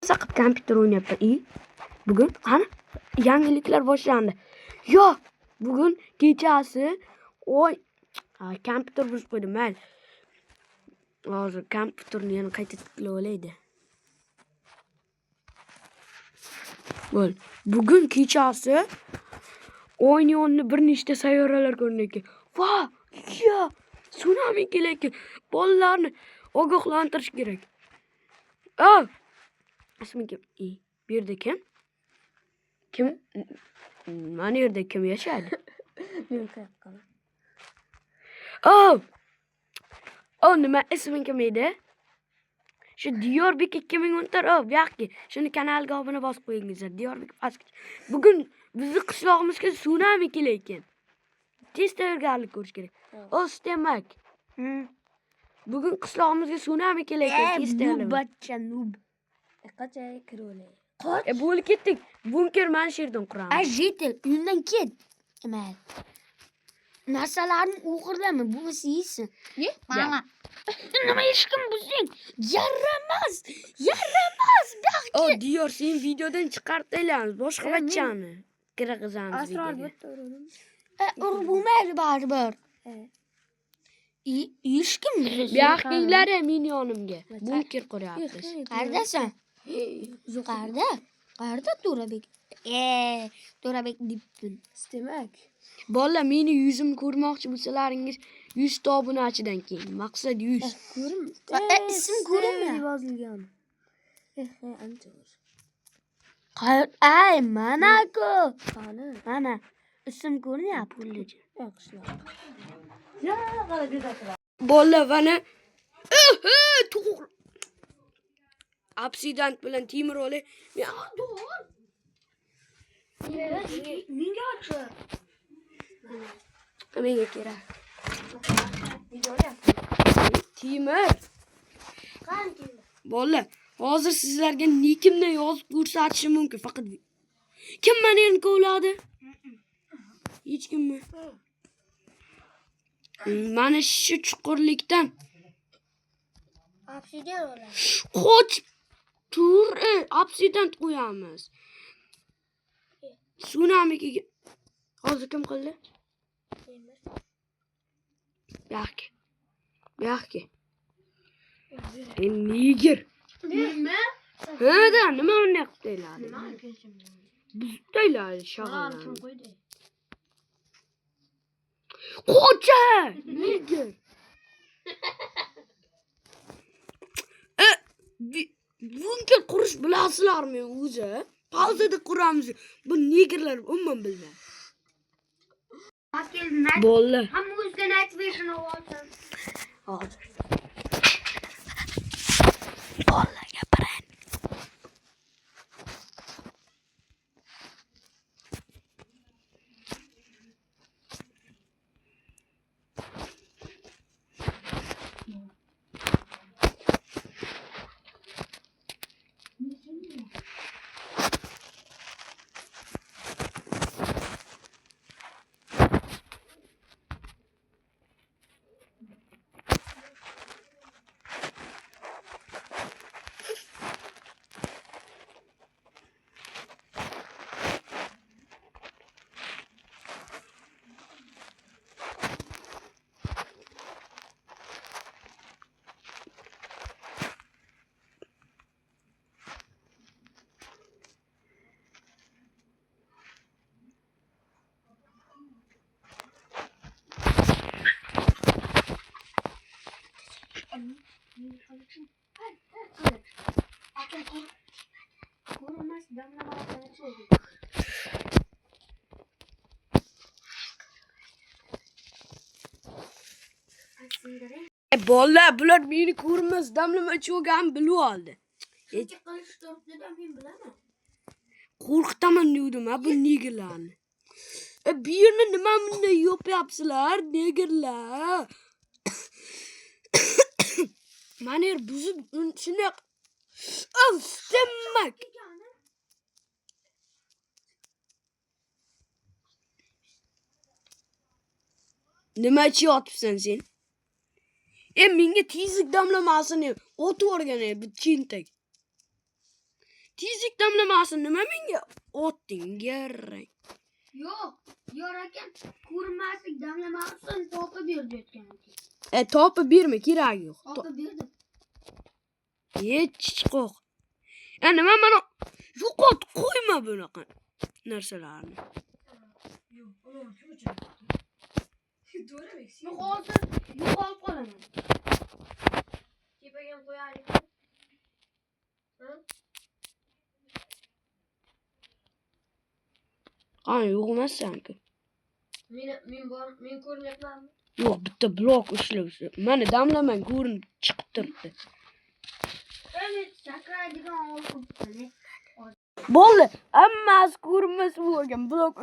Saqib kompyuter o'ynayapman. Bugun qani yangiliklar boshlandi. Yo, bugun kechasi kompyuter buzib qo'ydim. Mayli. Hozir kompyuterni yana qayta tiklab olaydi. Bo'l. Bugun kechasi o'yinni bir nechta sayyoralar ko'rinadi. Va, yo, tsunami kelayotgan. Bolalarni ogohlantirish kerak. Ismi kim? Bu yerda kim? Kim? Mana yerda kim yashaydi? Men qayoqqaman? Nima isming kim edi? Shu Diyorbek 2014. Bu yoqqa. Shuni kanalga obuna bosib qo'yingizlar. Diyorbek pastga. Bugun bizni qishlog'imizga tsunami kelayotgan. Tez tayyorgarlik ko'rish kerak. Demak. Bugun qishlog'imizga tsunami kelayotgan. Tez tayyorgarlik. Bachcha noob. Qanchaga kirib olay? Qoch. Bo'lib ketdik. Bunker mana shu yerdan quramiz. Jetel, uydan ket. Mayli. Narsalarni o'g'irlama, bunisi yeysin. Mana. Nima hech kim buzing? Yaramas. Diyor, sen videodan chiqarib taylaymiz. Boshqa bachchani. Kirgizamiz Asror videoga. bitta uraman. Urib bo'lmaydi baribir. Hech kim buzing. Bu yoqinglar men yonimga. Bunker quryapmiz. Qayerdasan? Qayerda To'rabek? To'rabek debdin. Demak. Bolalar, meni yuzimni ko'rmoqchi bo'lsalaringiz 100 ta obunachidan keyin. Maqsad 100. Ism ko'rinmayapti yozilgan. Ancha. Mana-ku. Mana. Ism ko'rinyapti lekin. Bolalar, mana to'g'ri. Obsidant bilan temir olay. Menga ochir. Menga kerak. Temir. Qancha? Bolalar, hozir sizlarga nikimni yozib ko'rsatishim mumkin. Faqat kim meni kovladi? Hech kimmi? Mana shu chuqurlikdan Obsidian oladi. qochib tur, obsidant qo'yamiz. Tsunami kelgan. Hozir kim qildi? Yo'q. Nigir. Nima? Nima unday qilib tayladi? Buzib tayladi shag'allarni. Qo'cha! Nigir. Bunker qurish bilasizlarmi o'zi? Pauzada quramiz. Bu nigirlar umuman bilmaydi. Bolalar. Hamma o'zidan aytib berishini olsin. Hozir. Bolalar gapiring. Bolalar, bular meni ko'rmas damlamachi bo'lgan bilib oldi. Qo'rqitaman dedim, bu nigirlarni. Bu yerni nima bunday yopyapsizlar, nigirlar? Mana yer buzib shunday. Demak. Nima ichyapsan sen? Menga tezlik damlamasini o'tib o'rgan bu chintak. Tezlik damlamasın nima menga? Otding garang. Yo'q, diyor ekan, ko'rmaslik damlamasdan topib berdi aytgan. Topib berma, kerak yo'q. Topib berdim. Chiqoq. Nima mana yo'qot qo'yma bunaqa narsalarni. Yo'qolib qolaman. Tepaga ham qo'yaylik. Qani yo'qmassanku. Men ko'rinyapmanmi? Yo'q, bitta blok ishlavsa. Mana damlamang ko'rinib chiqib turibdi. Sakraydigan olib. Bo'ldi, hammasi ko'rinmas bo'lgan blok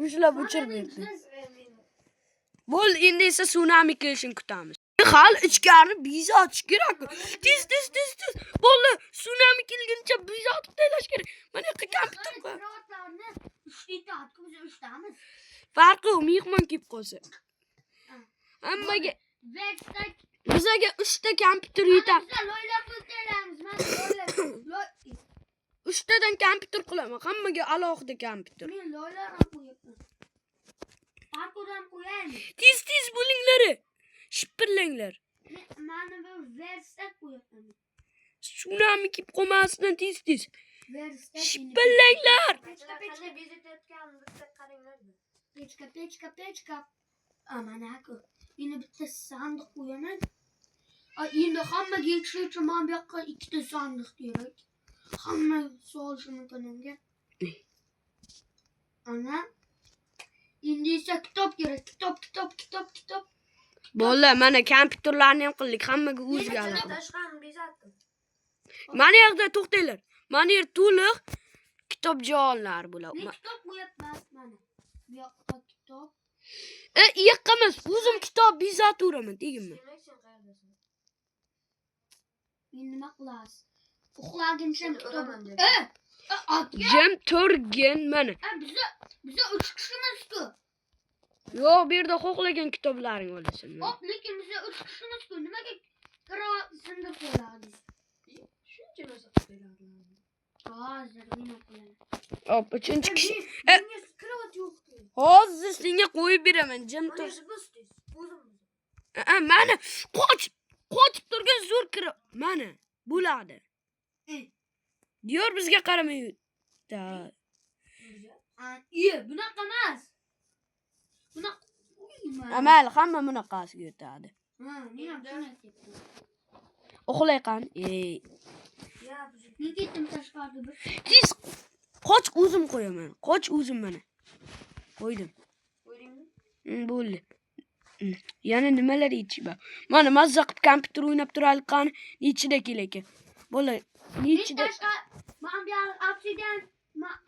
ushlab o'chirib. Bo'ldi, endi esa tsunami kelishini kutamiz. Hali ichkari biza otish kerak. Tez. Bo'ldi, tsunami kelguncha biza otib tashlash kerak. Mana yoqqa kompyuter qo'y. Piratlarni 3 ta otib biz 3 tamiz. Farqi yo'q, mehmon kelib qolsa. Hammaga bizaga 3 ta kompyuter yetadi. Biz loylab o'tiramiz. Mana 3 tadan kompyuter qilaman. Hammaga alohida kompyuter. men loylar ham qo'yibman. Parkodan qo'yaymi? Tez bo'linglar. Shipirlanglar. Mana bu verstak qo'yibman. Tsunami kelib qolmasdan tez. Verstak. Shipirlanglar. Qanday bezatayotganini bitta qaranglar. Pechka. Mana-ku. Endi bitta sandiq qo'yaman. Endi hammaga yetishish uchun men bu yoqqa 2 ta sandiq kerak. Hamma solishi mumkin unga. Ana. Endi esa kitob kerak. Kitob. Bo'ldi, mana kompyuterlarni ham qildik. Hammaga o'ziga alohida. Tashqarni bezatdim. Mana yerda to'xtanglar. Mana yer to'liq kitob joylar bo'ladi. Men kitob qo'yapman mana. Bu yoqqa kitob. Yoqqamas, o'zim kitob bezataveraman, tegimmi? Men nima qilasiz? Uxlaguncha kitob. Jam turgin mana. Biz 3 kishimiz-ku. Yo'q, bu yerda xohlagan kitoblaring olasan. Lekin biz 3 kishimiz-ku. Nimaga qiroat sindirib qo'yamiz? Shuncha narsa qiladi. Hozir men o'qilaman. Hop, 3-kishi. Qiroat yo'q-ku. Hozir senga qo'yib beraman, jam tur. Mana qochib turgan zo'r kira. Mana bo'ladi. Diyor bizga qaramaydi. Bunaqa emas. Bunaqa. Amal hamma bunaqasiga o'tadi. Men ham shuni aytyapman. Uxlay qan. Men ketdim tashqarida bir. Tez qoch, o'zim qo'yaman. Qoch o'zim mana. Qo'ydim. Qo'ydingmi? Bo'ldi. Yana nimalar yetishba. Mana mazza qilib kompyuter o'ynab turaylik qani. Ichida kelaka. Bo'ldi. Ichida. Men bu obsidian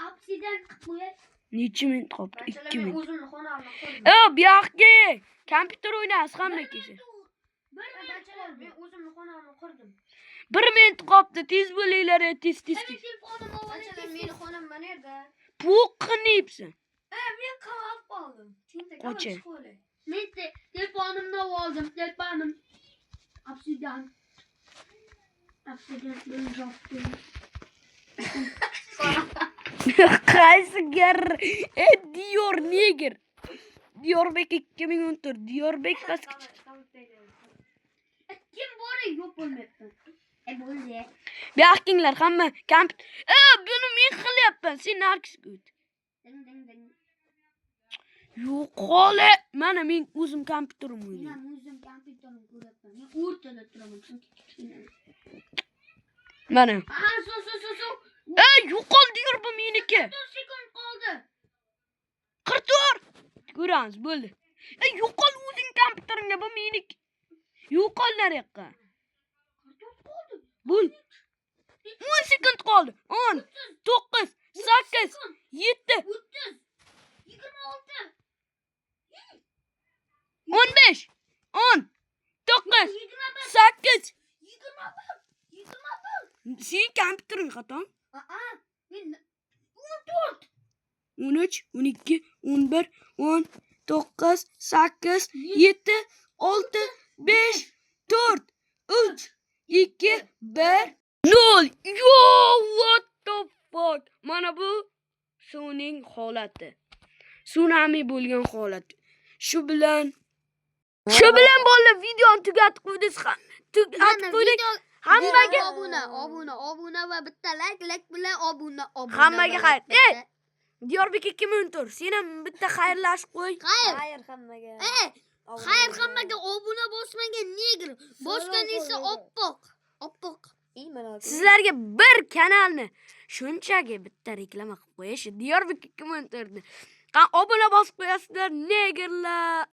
qilib qo'yay. Necha minut qoldi? 2 minut. O'zimni xonamni qurdim. Bu yoqqa kompyuter o'ynaysiz hamma kelsa. Men o'zimni xonamni qurdim. 1 minut qoldi. Tez bo'linglar, tez. Telefonim olib meni xonam mana yerda. Po'qinibsan. Men qolib qoldim. Qocha. Men telefonimni oldim. Telefonim obsidian bo'ldi. Qaysi gar? Diyor neger. Diyorbek 2014. Diyorbek pastki. Kim bor yo'q bo'lmayapti. Bo'ldi. Bu yoqinglar hamma kompyuter. Buni men qilyapman. Sen narkisga o't. Ding. Yo'qole. Mana men o'zim kompyuterim o'ynayman. Men o'zim kompyuterimni ko'ryapman. Men o'rtada turaman chunki kichkina. Mana. Suv. Yo'qol diyor bu meniki. 4 sekund qoldi. 44. Ko'ramiz, bo'ldi. Yo'qol o'zing kompyuteringga bu meniki. Yo'qol nariyoqqa. 44 qoldi. Bo'l. 10 sekund qoldi. 10, 9, 8, 7, 30, 26, 15, 10, 9, 8. 21. Senin kompyuterin xato. Men 14. 13, 12, 11, 10, 9, 8, 7, 6, 5, 4, 3, 2, 1, 0. Yo, what the suvning holati. Tsunami bo'lgan holat. Shu bilan bo'ldi videoni tugatib qo'ydik. Tugatib qo'ydik. Hammaga obuna va bitta like bilan obuna. Hammaga xayr. Diyorbek 2014. Sen ham bitta xayrlashib qo'y. Xayr hammaga. Xayr hammaga obuna bosmagan negr. Bosgan esa oppoq. Sizlarga bir kanalni shunchaki bitta reklama qilib qo'yish. Diyorbek 2014 ni. Obuna bosib qo'yasizlar, negerlar.